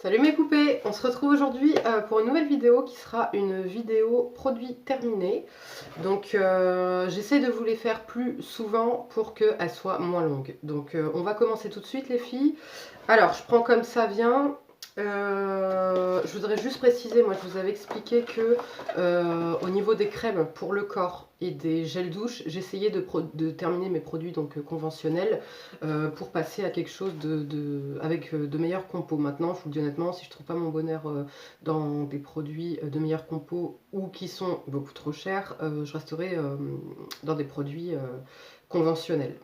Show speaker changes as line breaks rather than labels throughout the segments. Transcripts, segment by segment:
Salut mes poupées, on se retrouve aujourd'hui pour une nouvelle vidéo qui sera une vidéo produit terminé. Donc j'essaie de vous les faire plus souvent pour qu'elles soient moins longues. Donc on va commencer tout de suite les filles. Alors je prends comme ça vient. Je voudrais juste préciser, moi je vous avais expliqué que au niveau des crèmes pour le corps et des gels douche, j'essayais de terminer mes produits donc conventionnels pour passer à quelque chose avec de meilleurs compos. Maintenant, je vous le dis honnêtement, si je trouve pas mon bonheur dans des produits de meilleurs compos ou qui sont beaucoup trop chers, je resterai dans des produits conventionnels.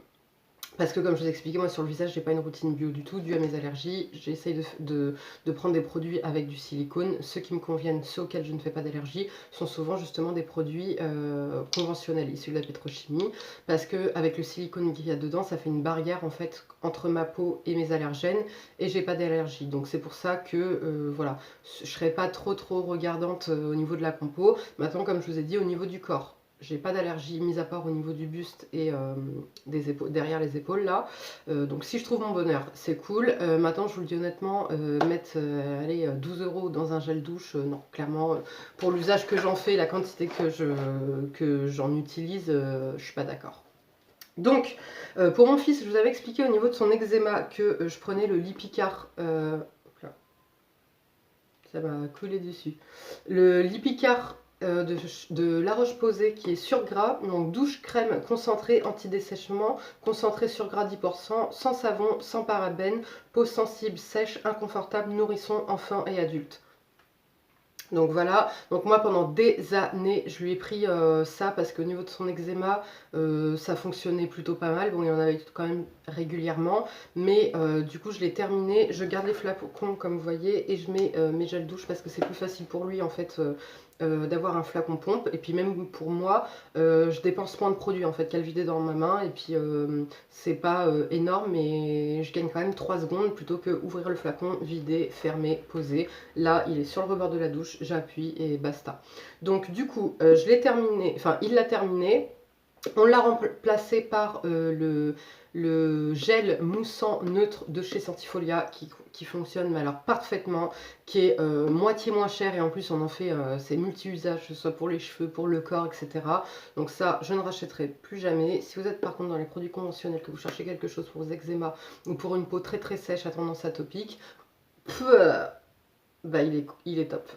Parce que comme je vous expliquais, moi sur le visage, j'ai pas une routine bio du tout, due à mes allergies. J'essaye de prendre des produits avec du silicone. Ceux qui me conviennent, ceux auxquels je ne fais pas d'allergie, sont souvent justement des produits conventionnels, issus de la pétrochimie. Parce que avec le silicone qu'il y a dedans, ça fait une barrière en fait entre ma peau et mes allergènes. Et j'ai pas d'allergie. Donc c'est pour ça que voilà, je serai pas trop regardante au niveau de la compo. Maintenant, comme je vous ai dit, au niveau du corps. J'ai pas d'allergie, mis à part au niveau du buste et des épaules, derrière les épaules là. Donc si je trouve mon bonheur, c'est cool. Maintenant, je vous le dis honnêtement, mettre allez, 12 € dans un gel douche, non, clairement, pour l'usage que j'en fais, la quantité que j'en utilise, je suis pas d'accord. Donc, pour mon fils, je vous avais expliqué au niveau de son eczéma que je prenais le Lipicar. Ça m'a coulé dessus. Le Lipicar de La Roche-Posay qui est sur gras, donc douche crème concentrée anti-dessèchement, concentré sur gras 10%, sans savon, sans parabènes, peau sensible, sèche, inconfortable, nourrisson, enfant et adulte. Donc voilà, donc moi pendant des années je lui ai pris ça parce qu'au niveau de son eczéma ça fonctionnait plutôt pas mal, bon il y en avait quand même régulièrement, mais du coup je l'ai terminé, je garde les flacons comme vous voyez et je mets mes gels douche parce que c'est plus facile pour lui en fait d'avoir un flacon pompe, et puis même pour moi je dépense moins de produits en fait qu'à le vider dans ma main, et puis c'est pas énorme mais je gagne quand même 3 secondes plutôt que ouvrir le flacon, vider, fermer, poser. Là il est sur le rebord de la douche, j'appuie et basta. Donc du coup je l'ai terminé, enfin il l'a terminé. On l'a remplacé par le gel moussant neutre de chez Sentifolia qui fonctionne mais alors parfaitement, qui est moitié moins cher, et en plus on en fait c'est multi-usage, que ce soit pour les cheveux, pour le corps, etc. Donc ça je ne rachèterai plus jamais. Si vous êtes par contre dans les produits conventionnels, que vous cherchez quelque chose pour vos eczémas ou pour une peau très très sèche à tendance atopique, bah il est top.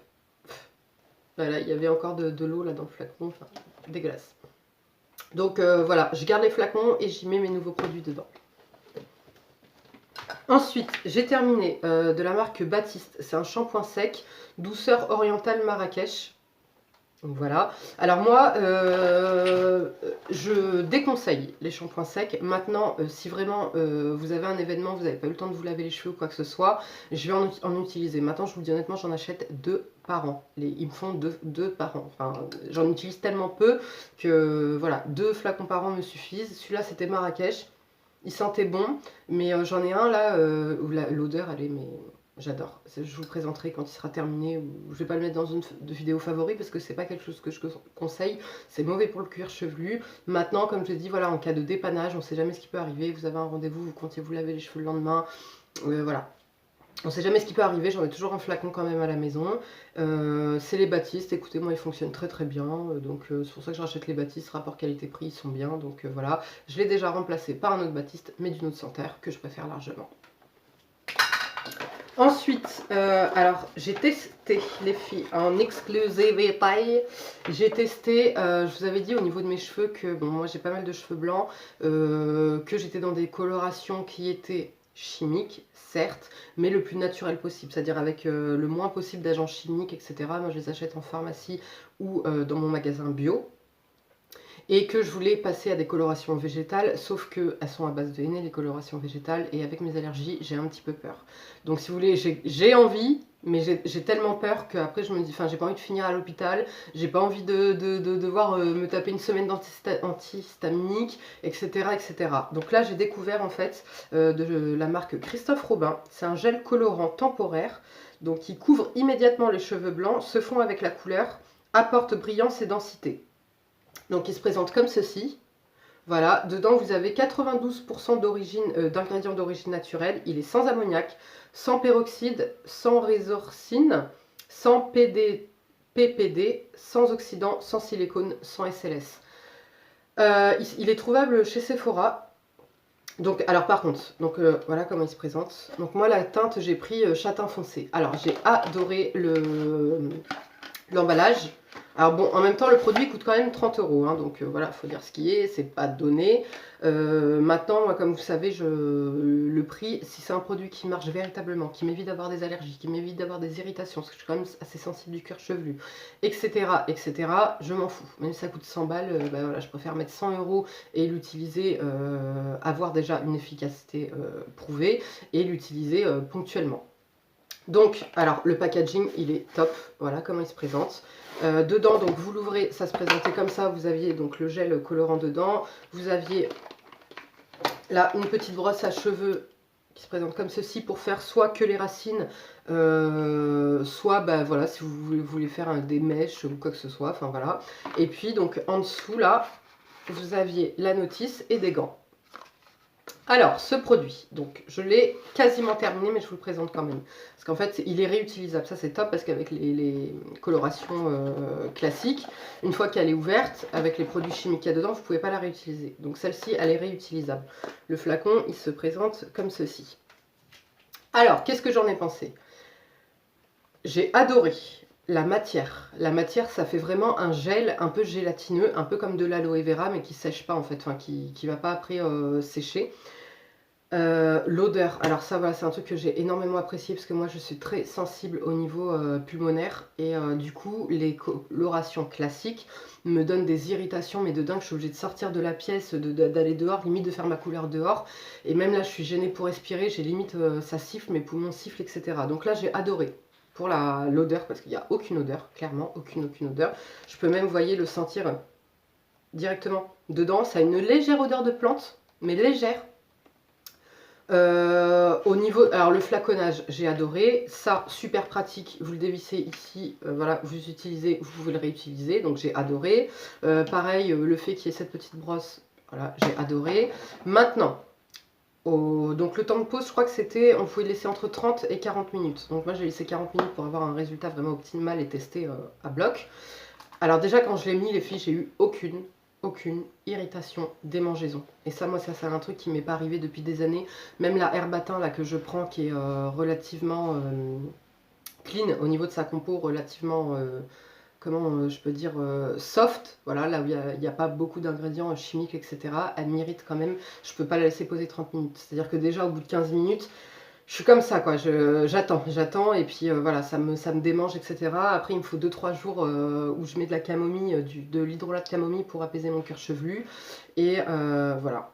Voilà, il y avait encore de l'eau là dans le flacon, enfin dégueulasse. Donc voilà, je garde les flacons et j'y mets mes nouveaux produits dedans. Ensuite, j'ai terminé de la marque Baptiste. C'est un shampoing sec, douceur orientale Marrakech. Donc voilà. Alors moi, je déconseille les shampoings secs. Maintenant, si vraiment vous avez un événement, vous n'avez pas eu le temps de vous laver les cheveux ou quoi que ce soit, je vais en utiliser. Maintenant, je vous le dis honnêtement, j'en achète 2 par an. Ils me font 2 par an. Enfin, j'en utilise tellement peu que voilà, 2 flacons par an me suffisent. Celui-là, c'était Marrakech. Il sentait bon, mais j'en ai un là où l'odeur, elle est... mais j'adore. Je vous le présenterai quand il sera terminé. Je vais pas le mettre dans une vidéo favori parce que c'est pas quelque chose que je conseille. C'est mauvais pour le cuir chevelu. Maintenant, comme je l'ai dit, voilà, en cas de dépannage, on sait jamais ce qui peut arriver. Vous avez un rendez-vous, vous comptiez vous laver les cheveux le lendemain. Voilà. On sait jamais ce qui peut arriver, j'en ai toujours un flacon quand même à la maison. C'est les Baptiste, écoutez, moi ils fonctionnent très très bien, donc c'est pour ça que je rachète les Baptiste, rapport qualité-prix, ils sont bien, donc voilà. Je l'ai déjà remplacé par un autre Baptiste, mais d'une autre senteur, que je préfère largement. Ensuite, alors j'ai testé les filles en exclusivité. J'ai testé, je vous avais dit au niveau de mes cheveux que, bon, moi j'ai pas mal de cheveux blancs, que j'étais dans des colorations qui étaient chimiques, certes, mais le plus naturel possible, c'est-à-dire avec le moins possible d'agents chimiques, etc. Moi je les achète en pharmacie ou dans mon magasin bio. Et que je voulais passer à des colorations végétales, sauf qu'elles sont à base de henné, les colorations végétales, et avec mes allergies, j'ai un petit peu peur. Donc si vous voulez, j'ai envie, mais j'ai tellement peur qu'après je me dis, enfin j'ai pas envie de finir à l'hôpital, j'ai pas envie de devoir me taper une semaine d'antihistaminique, etc., etc. Donc là j'ai découvert en fait de la marque Christophe Robin, c'est un gel colorant temporaire, donc qui couvre immédiatement les cheveux blancs, se fond avec la couleur, apporte brillance et densité. Donc il se présente comme ceci. Voilà, dedans vous avez 92% d'ingrédients d'origine naturelle. Il est sans ammoniac, sans peroxyde, sans résorcine, sans PPD, sans oxydant, sans silicone, sans SLS. Il est trouvable chez Sephora. Donc, alors par contre, voilà comment il se présente. Donc moi la teinte j'ai pris châtain foncé. Alors j'ai adoré l'emballage. Alors bon, en même temps, le produit coûte quand même 30 €, hein, donc voilà, faut dire ce qui est, c'est pas donné. Maintenant, moi, comme vous savez, le prix, si c'est un produit qui marche véritablement, qui m'évite d'avoir des allergies, qui m'évite d'avoir des irritations, parce que je suis quand même assez sensible du cuir chevelu, etc., etc., je m'en fous. Même si ça coûte 100 balles, bah voilà, je préfère mettre 100 € et l'utiliser, avoir déjà une efficacité prouvée, et l'utiliser ponctuellement. Donc, alors le packaging il est top, voilà comment il se présente. Dedans, donc vous l'ouvrez, ça se présentait comme ça, vous aviez donc le gel colorant dedans, vous aviez là une petite brosse à cheveux qui se présente comme ceci pour faire soit que les racines, soit bah, voilà, si vous voulez faire des mèches ou quoi que ce soit, enfin voilà. Et puis donc en dessous là, vous aviez la notice et des gants. Alors, ce produit, donc je l'ai quasiment terminé, mais je vous le présente quand même. Parce qu'en fait, il est réutilisable. Ça, c'est top parce qu'avec les colorations classiques, une fois qu'elle est ouverte, avec les produits chimiques qu'il y a dedans, vous ne pouvez pas la réutiliser. Donc celle-ci, elle est réutilisable. Le flacon, il se présente comme ceci. Alors, qu'est-ce que j'en ai pensé? J'ai adoré la matière. La matière, ça fait vraiment un gel un peu gélatineux, un peu comme de l'aloe vera, mais qui ne sèche pas en fait, enfin qui ne va pas après sécher. L'odeur, alors ça voilà, c'est un truc que j'ai énormément apprécié parce que moi je suis très sensible au niveau pulmonaire et du coup les colorations classiques me donnent des irritations mais de dingue, je suis obligée de sortir de la pièce, d'aller dehors, limite de faire ma couleur dehors, et même là je suis gênée pour respirer, j'ai limite ça siffle, mes poumons sifflent, etc. Donc là j'ai adoré pour l'odeur parce qu'il n'y a aucune odeur, clairement aucune odeur. Je peux même, vous voyez, le sentir directement dedans, ça a une légère odeur de plante, mais légère. Au niveau, alors le flaconnage, j'ai adoré. Ça, super pratique. Vous le dévissez ici, voilà, vous utilisez, vous pouvez le réutiliser. Donc j'ai adoré. Pareil, le fait qu'il y ait cette petite brosse, voilà, j'ai adoré. Maintenant, donc le temps de pause, je crois que c'était, on pouvait le laisser entre 30 et 40 minutes. Donc moi j'ai laissé 40 minutes pour avoir un résultat vraiment optimal et testé à bloc. Alors déjà quand je l'ai mis, les filles, j'ai eu aucune irritation, démangeaison. Et ça, moi, ça c'est un truc qui m'est pas arrivé depuis des années. Même la Herbatin là que je prends, qui est relativement clean au niveau de sa compo, relativement, comment je peux dire, soft, voilà, là où il n'y a pas beaucoup d'ingrédients chimiques, etc. Elle m'irrite quand même. Je peux pas la laisser poser 30 minutes. C'est-à-dire que déjà au bout de 15 minutes, je suis comme ça, quoi. J'attends, et puis voilà, ça me démange, etc. Après, il me faut 2-3 jours où je mets de la camomille, de l'hydrolat de camomille pour apaiser mon cuir chevelu. Et voilà.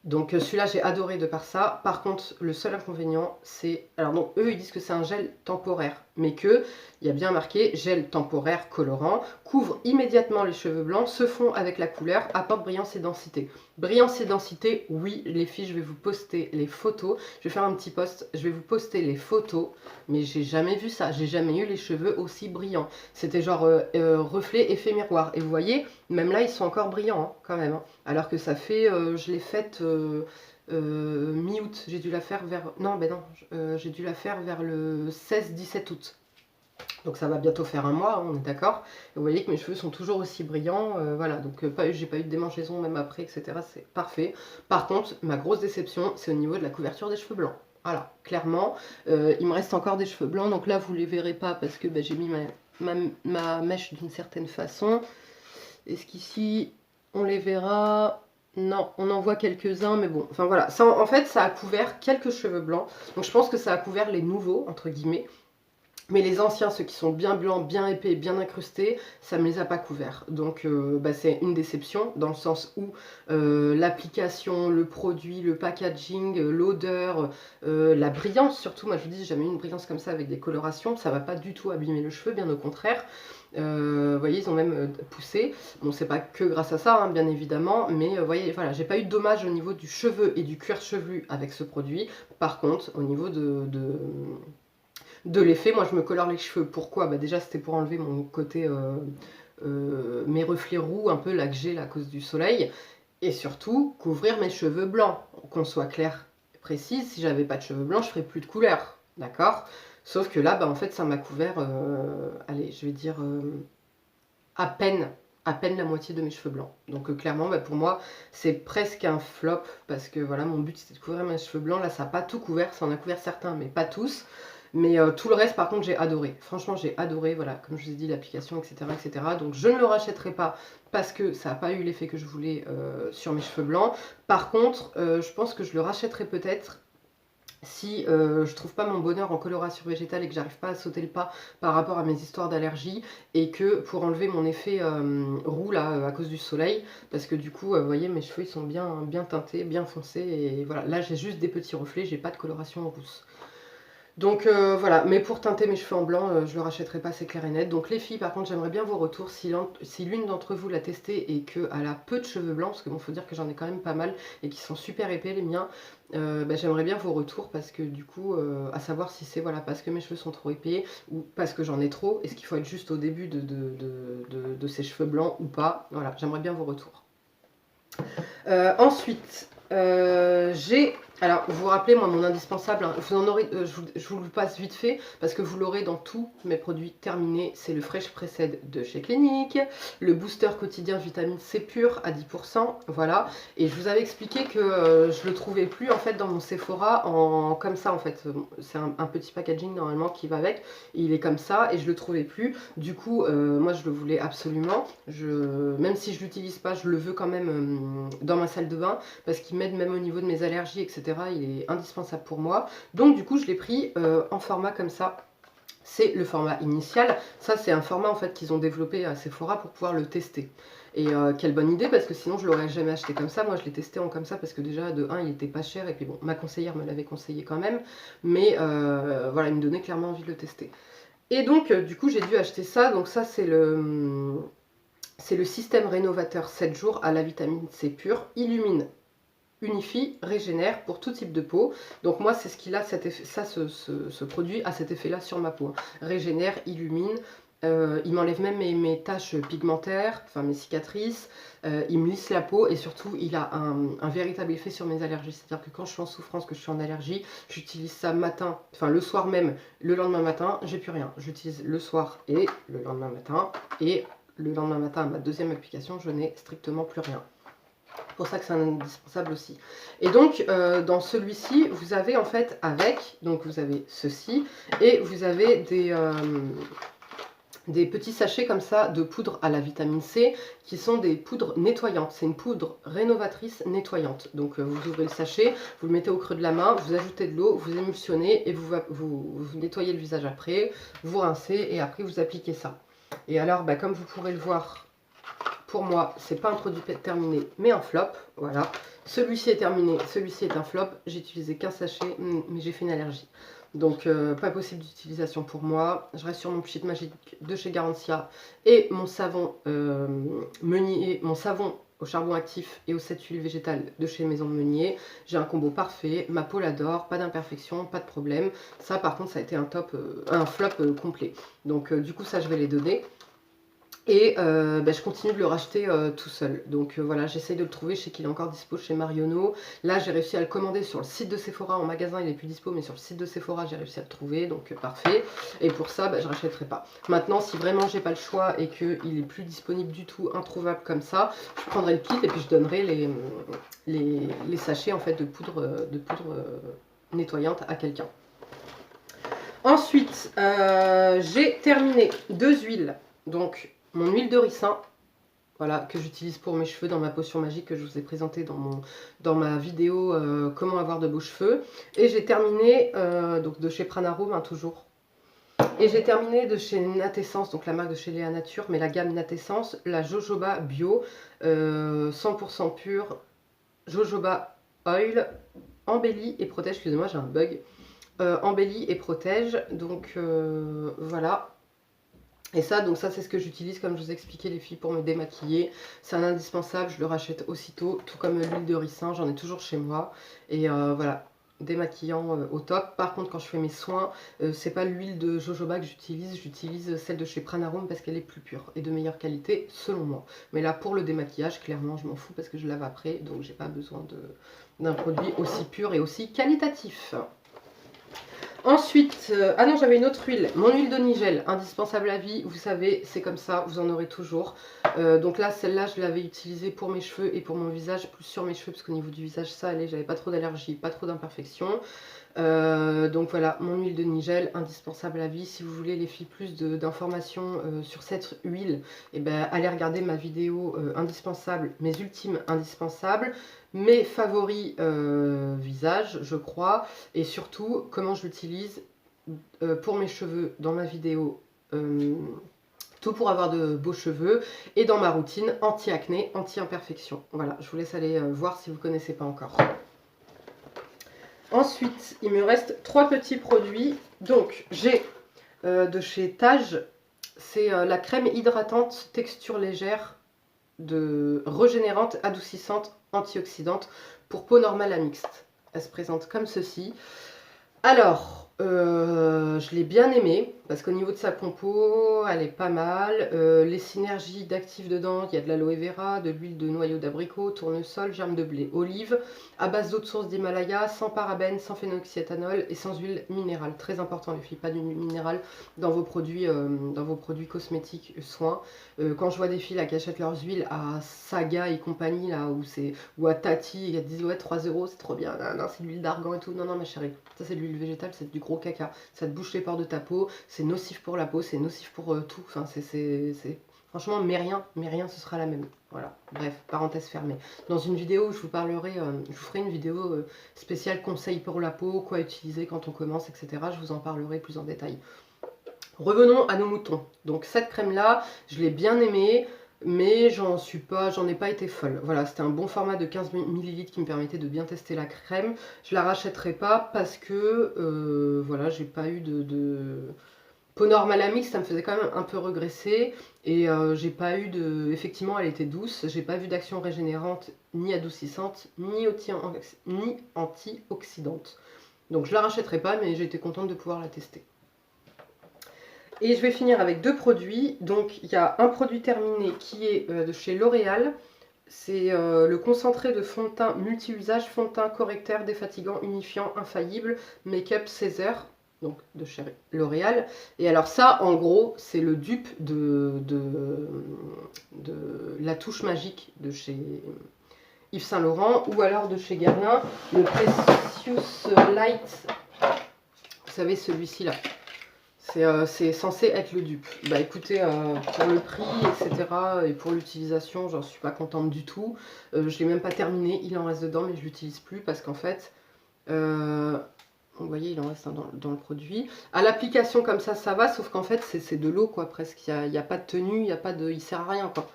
Donc celui-là, j'ai adoré de par ça. Par contre, le seul inconvénient, c'est... Alors donc, eux, ils disent que c'est un gel temporaire, mais que, il y a bien marqué, gel temporaire colorant, couvre immédiatement les cheveux blancs, se fond avec la couleur, apporte brillance et densité. Brillance et densité, oui, les filles, je vais vous poster les photos. Je vais faire un petit post, je vais vous poster les photos, mais j'ai jamais vu ça. J'ai jamais eu les cheveux aussi brillants. C'était genre reflet, effet miroir. Et vous voyez, même là, ils sont encore brillants, hein, quand même. Hein. Alors que ça fait, je l'ai faite mi-août. J'ai dû la faire vers... Non, ben non, j'ai dû la faire vers le 16-17 août. Donc ça va bientôt faire un mois, hein, on est d'accord. Et vous voyez que mes cheveux sont toujours aussi brillants. Voilà, donc j'ai pas eu de démangeaison même après, etc. C'est parfait. Par contre, ma grosse déception, c'est au niveau de la couverture des cheveux blancs. Voilà, clairement. Il me reste encore des cheveux blancs. Donc là, vous les verrez pas parce que ben, j'ai mis ma mèche d'une certaine façon. Est-ce qu'ici, on les verra? Non, on en voit quelques-uns, mais bon. Enfin voilà, ça, en fait, ça a couvert quelques cheveux blancs. Donc je pense que ça a couvert les nouveaux, entre guillemets. Mais les anciens, ceux qui sont bien blancs, bien épais, bien incrustés, ça ne me les a pas couverts. Donc bah, c'est une déception, dans le sens où l'application, le produit, le packaging, l'odeur, la brillance surtout, moi je vous dis, j'ai jamais eu une brillance comme ça avec des colorations, ça ne va pas du tout abîmer le cheveu, bien au contraire. Vous voyez, ils ont même poussé. Bon, c'est pas que grâce à ça, hein, bien évidemment, mais vous voyez, voilà, j'ai pas eu de dommage au niveau du cheveu et du cuir chevelu avec ce produit. Par contre, au niveau de l'effet, moi je me colore les cheveux. Pourquoi? Bah déjà c'était pour enlever mon côté mes reflets roux un peu là que j'ai à cause du soleil. Et surtout, couvrir mes cheveux blancs. Qu'on soit clair et précis, si j'avais pas de cheveux blancs, je ferais plus de couleur. D'accord? Sauf que là, bah, en fait, ça m'a couvert, allez, je vais dire à peine, à peine la moitié de mes cheveux blancs. Donc clairement, bah, pour moi, c'est presque un flop parce que voilà, mon but c'était de couvrir mes cheveux blancs. Là, ça n'a pas tout couvert, ça en a couvert certains, mais pas tous. Mais tout le reste, par contre, j'ai adoré. Franchement, j'ai adoré, voilà, comme je vous ai dit, l'application, etc., etc. Donc, je ne le rachèterai pas parce que ça n'a pas eu l'effet que je voulais sur mes cheveux blancs. Par contre, je pense que je le rachèterai peut-être si je trouve pas mon bonheur en coloration végétale et que j'arrive pas à sauter le pas par rapport à mes histoires d'allergie et que pour enlever mon effet roux là à cause du soleil, parce que du coup vous voyez mes cheveux ils sont bien teintés, bien foncés et voilà, là j'ai juste des petits reflets, j'ai pas de coloration rousse. Donc voilà, mais pour teinter mes cheveux en blanc, je le rachèterai pas, c'est clair et net. Donc les filles, par contre, j'aimerais bien vos retours. Si l'une d'entre vous l'a testé et qu'elle a peu de cheveux blancs, parce que bon, faut dire que j'en ai quand même pas mal et qui sont super épais les miens, bah, j'aimerais bien vos retours parce que du coup, à savoir si c'est voilà, parce que mes cheveux sont trop épais ou parce que j'en ai trop, est-ce qu'il faut être juste au début de ces cheveux blancs ou pas. Voilà, j'aimerais bien vos retours. Ensuite, j'ai... Alors, vous vous rappelez, moi, mon indispensable, hein, vous en aurez, je vous le passe vite fait, parce que vous l'aurez dans tous mes produits terminés. C'est le Fresh Pressed de chez Clinique, le booster quotidien vitamine C pur à 10%, voilà. Et je vous avais expliqué que je le trouvais plus, en fait, dans mon Sephora, comme ça, en fait. C'est un petit packaging, normalement, qui va avec. Et il est comme ça, et je le trouvais plus. Du coup, moi, je le voulais absolument. Même si je l'utilise pas, je le veux quand même dans ma salle de bain, parce qu'il m'aide même au niveau de mes allergies, etc. Il est indispensable pour moi. Donc du coup, je l'ai pris en format comme ça. C'est le format initial. Ça, c'est un format en fait qu'ils ont développé à Sephora pour pouvoir le tester. Et quelle bonne idée, parce que sinon je l'aurais jamais acheté comme ça. Moi, je l'ai testé en comme ça parce que déjà de 1, il était pas cher. Et puis bon, ma conseillère me l'avait conseillé quand même. Mais voilà, il me donnait clairement envie de le tester. Et donc, du coup, j'ai dû acheter ça. Donc ça, c'est le système rénovateur 7 jours à la vitamine C pure. Illumine, unifie, régénère pour tout type de peau. Donc moi c'est ce qu'il a cet effet, ça ce produit a cet effet là sur ma peau. Régénère, illumine, il m'enlève même mes taches pigmentaires, enfin mes cicatrices, il me lisse la peau et surtout il a un véritable effet sur mes allergies. C'est-à-dire que quand je suis en souffrance, que je suis en allergie, j'utilise ça matin, enfin le soir même, le lendemain matin, j'ai plus rien. J'utilise le soir et le lendemain matin et le lendemain matin à ma deuxième application, je n'ai strictement plus rien. C'est pour ça que c'est indispensable aussi. Et donc, dans celui-ci, vous avez en fait avec, donc vous avez ceci, et vous avez des petits sachets comme ça de poudre à la vitamine C, qui sont des poudres nettoyantes. C'est une poudre rénovatrice nettoyante. Donc, vous ouvrez le sachet, vous le mettez au creux de la main, vous ajoutez de l'eau, vous émulsionnez, et vous nettoyez le visage après, vous rincez, et après vous appliquez ça. Et alors, bah, comme vous pourrez le voir, pour moi, c'est pas un produit terminé, mais un flop. Voilà. Celui-ci est terminé, celui-ci est un flop. J'ai utilisé qu'un sachet, mais j'ai fait une allergie. Donc, pas possible d'utilisation pour moi. Je reste sur mon pchit magique de chez Garantia et mon savon Meunier, mon savon au charbon actif et aux 7 huiles végétales de chez Maison de Meunier. J'ai un combo parfait, ma peau l'adore, pas d'imperfection, pas de problème. Ça, par contre, ça a été un flop complet. Donc, du coup, ça, je vais les donner. Et bah, je continue de le racheter tout seul. Donc voilà, j'essaye de le trouver. Je sais qu'il est encore dispo chez Marionneau. Là, j'ai réussi à le commander sur le site de Sephora. En magasin, il n'est plus dispo, mais sur le site de Sephora, j'ai réussi à le trouver. Donc parfait. Et pour ça, bah, je ne rachèterai pas. Maintenant, si vraiment j'ai pas le choix et qu'il est plus disponible du tout, introuvable comme ça, je prendrai le kit et puis je donnerai les sachets en fait, de poudre nettoyante à quelqu'un. Ensuite, j'ai terminé 2 huiles. Donc, mon huile de ricin, voilà, que j'utilise pour mes cheveux dans ma potion magique que je vous ai présentée dans ma vidéo comment avoir de beaux cheveux. Et j'ai terminé donc de chez Pranarum, hein, toujours. Et j'ai terminé de chez Natessence, donc la marque de chez Léa Nature, mais la gamme Natessence, la Jojoba Bio, 100% pure, Jojoba Oil, embellit et protège, excusez-moi j'ai un bug, embellit et protège, donc voilà. Et ça, donc ça c'est ce que j'utilise comme je vous ai expliqué les filles pour me démaquiller. C'est un indispensable, je le rachète aussitôt, tout comme l'huile de ricin, j'en ai toujours chez moi. Et voilà, démaquillant au top. Par contre, quand je fais mes soins, c'est pas l'huile de jojoba que j'utilise celle de chez Pranarum parce qu'elle est plus pure et de meilleure qualité selon moi. Mais là, pour le démaquillage, clairement, je m'en fous parce que je lave après, donc j'ai pas besoin d'un produit aussi pur et aussi qualitatif. Ensuite, ah non, j'avais une autre huile, mon huile de nigel, indispensable à vie, vous savez, c'est comme ça, vous en aurez toujours. Donc là, celle-là, je l'avais utilisée pour mes cheveux et pour mon visage, plus sur mes cheveux, parce qu'au niveau du visage, ça allait, j'avais pas trop d'allergie, pas trop d'imperfections. Donc voilà, mon huile de nigel, indispensable à vie. Si vous voulez les filles plus d'informations sur cette huile, eh ben, allez regarder ma vidéo indispensable, mes ultimes indispensables, mes favoris visage, je crois, et surtout comment je l'utilise pour mes cheveux dans ma vidéo. Tout pour avoir de beaux cheveux et dans ma routine anti-acné, anti-imperfection. Voilà, je vous laisse aller voir si vous ne connaissez pas encore. Ensuite, il me reste 3 petits produits. Donc, j'ai de chez Tage, c'est la crème hydratante texture légère, régénérante, adoucissante, antioxydante pour peau normale à mixte. Elle se présente comme ceci. Alors, je l'ai bien aimée parce qu'au niveau de sa compo, elle est pas mal. Les synergies d'actifs dedans, il y a de l'aloe vera, de l'huile de noyau d'abricot, tournesol, germe de blé, olive, à base d'eau de source d'Himalaya, sans parabènes, sans phénoxyéthanol et sans huile minérale. Très important les filles, pas d'huile minérale dans vos produits cosmétiques, soins. Quand je vois des filles là, qui achètent leurs huiles à Saga et compagnie, là, ou à Tati, il y a 10 ouais, 3 euros, c'est trop bien. Non, c'est de l'huile d'argan et tout. Non, non, ma chérie, ça c'est de l'huile végétale, c'est du gros caca. Ça te bouche les pores de ta peau, c'est nocif pour la peau, c'est nocif pour tout. Enfin, franchement, mais rien, ce sera la même. Voilà, bref, parenthèse fermée. Dans une vidéo où je vous parlerai, je vous ferai une vidéo spéciale conseils pour la peau, quoi utiliser quand on commence, etc. Je vous en parlerai plus en détail. Revenons à nos moutons. Donc cette crème là, je l'ai bien aimée, mais j'en ai pas été folle. Voilà, c'était un bon format de 15 ml qui me permettait de bien tester la crème. Je la rachèterai pas parce que voilà, j'ai pas eu de peau normale à mix, ça me faisait quand même un peu regresser et j'ai pas eu effectivement, elle était douce, j'ai pas vu d'action régénérante ni adoucissante ni antioxydante. Donc je la rachèterai pas, mais j'ai été contente de pouvoir la tester. Et je vais finir avec 2 produits. Donc il y a un produit terminé qui est de chez L'Oréal. C'est le concentré de fond de teint multi-usage, fond de teint correcteur, défatigant, unifiant, infaillible, Make-up Césaire, donc de chez L'Oréal. Et alors ça, en gros, c'est le dupe de la touche magique de chez Yves Saint Laurent, ou alors de chez Guerlain, le Precious Light. Vous savez, celui-ci là. C'est censé être le dupe. Bah écoutez, pour le prix, etc. et pour l'utilisation, j'en suis pas contente du tout. Je l'ai même pas terminé, il en reste dedans, mais je l'utilise plus parce qu'en fait, vous voyez, il en reste dans le produit. À l'application comme ça va, sauf qu'en fait, c'est de l'eau quoi, presque. Il n'y a pas de tenue, il sert à rien quoi.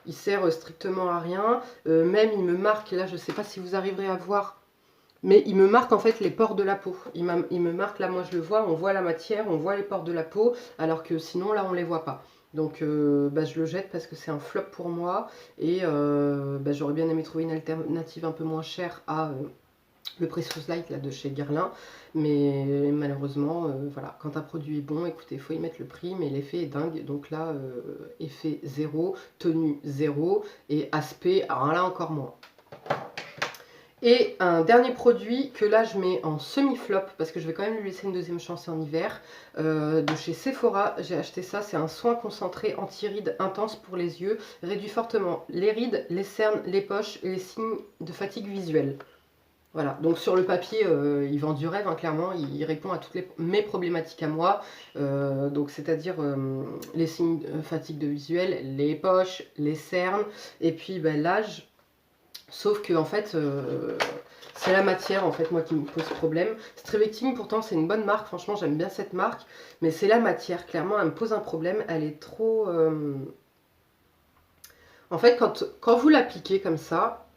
Il sert strictement à rien. Même il me marque, là je sais pas si vous arriverez à voir, mais il me marque en fait les pores de la peau. Il me marque, là moi je le vois, on voit la matière, on voit les pores de la peau, alors que sinon là on les voit pas. Donc bah, je le jette parce que c'est un flop pour moi. Et bah, j'aurais bien aimé trouver une alternative un peu moins chère à le Precious Light là, de chez Guerlain. Mais malheureusement, voilà, quand un produit est bon, écoutez, il faut y mettre le prix, mais l'effet est dingue. Donc là, effet 0, tenue 0 et aspect, alors là encore moins. Et un dernier produit que là je mets en semi-flop parce que je vais quand même lui laisser une deuxième chance en hiver, de chez Sephora. J'ai acheté ça, c'est un soin concentré anti-rides intense pour les yeux, réduit fortement les rides, les cernes, les poches et les signes de fatigue visuelle. Voilà, donc sur le papier, il vend du rêve, hein, clairement, il répond à toutes mes problématiques à moi, donc c'est-à-dire les signes de fatigue de visuel, les poches, les cernes, et puis ben, l'âge. Sauf que en fait, c'est la matière en fait moi qui me pose problème. Strivectine pourtant c'est une bonne marque, franchement j'aime bien cette marque, mais c'est la matière, clairement elle me pose un problème, elle est trop... En fait quand vous l'appliquez comme ça,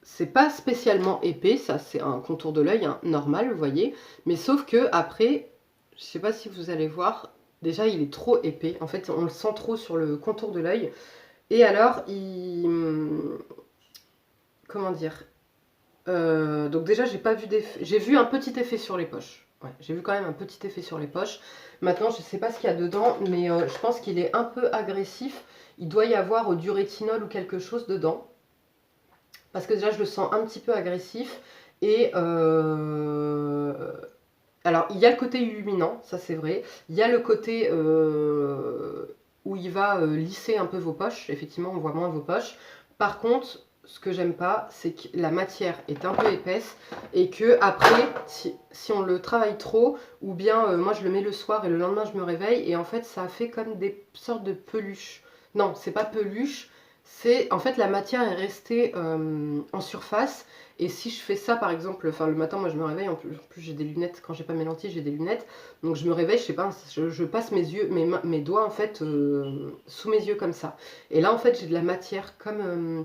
c'est pas spécialement épais, ça c'est un contour de l'œil hein, normal vous voyez, mais sauf que après, je sais pas si vous allez voir, déjà il est trop épais, en fait on le sent trop sur le contour de l'œil, et alors comment dire, Donc déjà, j'ai pas vu d'effet. J'ai vu un petit effet sur les poches. Ouais, j'ai vu quand même un petit effet sur les poches. Maintenant, je sais pas ce qu'il y a dedans, mais je pense qu'il est un peu agressif. Il doit y avoir du rétinol ou quelque chose dedans. Parce que déjà, je le sens un petit peu agressif. Et alors, il y a le côté illuminant, ça c'est vrai. Il y a le côté où il va lisser un peu vos poches. Effectivement, on voit moins vos poches. Par contre, ce que j'aime pas, c'est que la matière est un peu épaisse et que après, si on le travaille trop, ou bien moi je le mets le soir et le lendemain je me réveille et en fait ça fait comme des sortes de peluches. Non, c'est pas peluche, c'est en fait la matière est restée en surface. Et si je fais ça par exemple, enfin le matin moi je me réveille, en plus j'ai des lunettes, quand j'ai pas mes lentilles j'ai des lunettes, donc je me réveille, je sais pas, je passe mes yeux, mes doigts en fait sous mes yeux comme ça. Et là en fait j'ai de la matière comme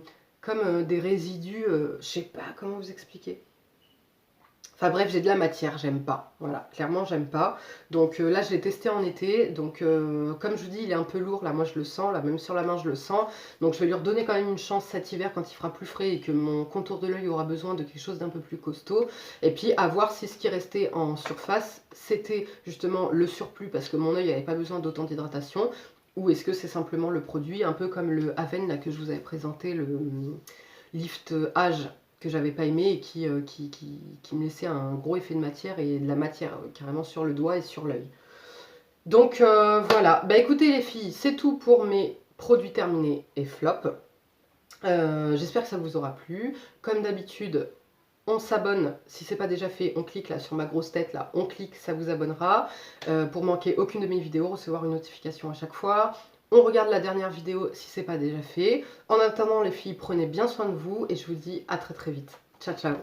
des résidus, je sais pas comment vous expliquer. Enfin bref, j'ai de la matière, j'aime pas. Voilà, clairement j'aime pas. Donc là je l'ai testé en été. Donc comme je vous dis, il est un peu lourd. Là moi je le sens, là même sur la main je le sens. Donc je vais lui redonner quand même une chance cet hiver quand il fera plus frais et que mon contour de l'œil aura besoin de quelque chose d'un peu plus costaud. Et puis à voir si ce qui restait en surface, c'était justement le surplus parce que mon œil n'avait pas besoin d'autant d'hydratation. Ou est-ce que c'est simplement le produit, un peu comme le Aven là, que je vous avais présenté, le Lift Age que j'avais pas aimé et qui me laissait un gros effet de matière et de la matière carrément sur le doigt et sur l'œil. Donc voilà, bah écoutez les filles, c'est tout pour mes produits terminés et flop. J'espère que ça vous aura plu. Comme d'habitude, on s'abonne, si c'est pas déjà fait, on clique là sur ma grosse tête, là, on clique, ça vous abonnera. Pour manquer aucune de mes vidéos, recevoir une notification à chaque fois. On regarde la dernière vidéo si c'est pas déjà fait. En attendant les filles, prenez bien soin de vous et je vous dis à très très vite. Ciao ciao.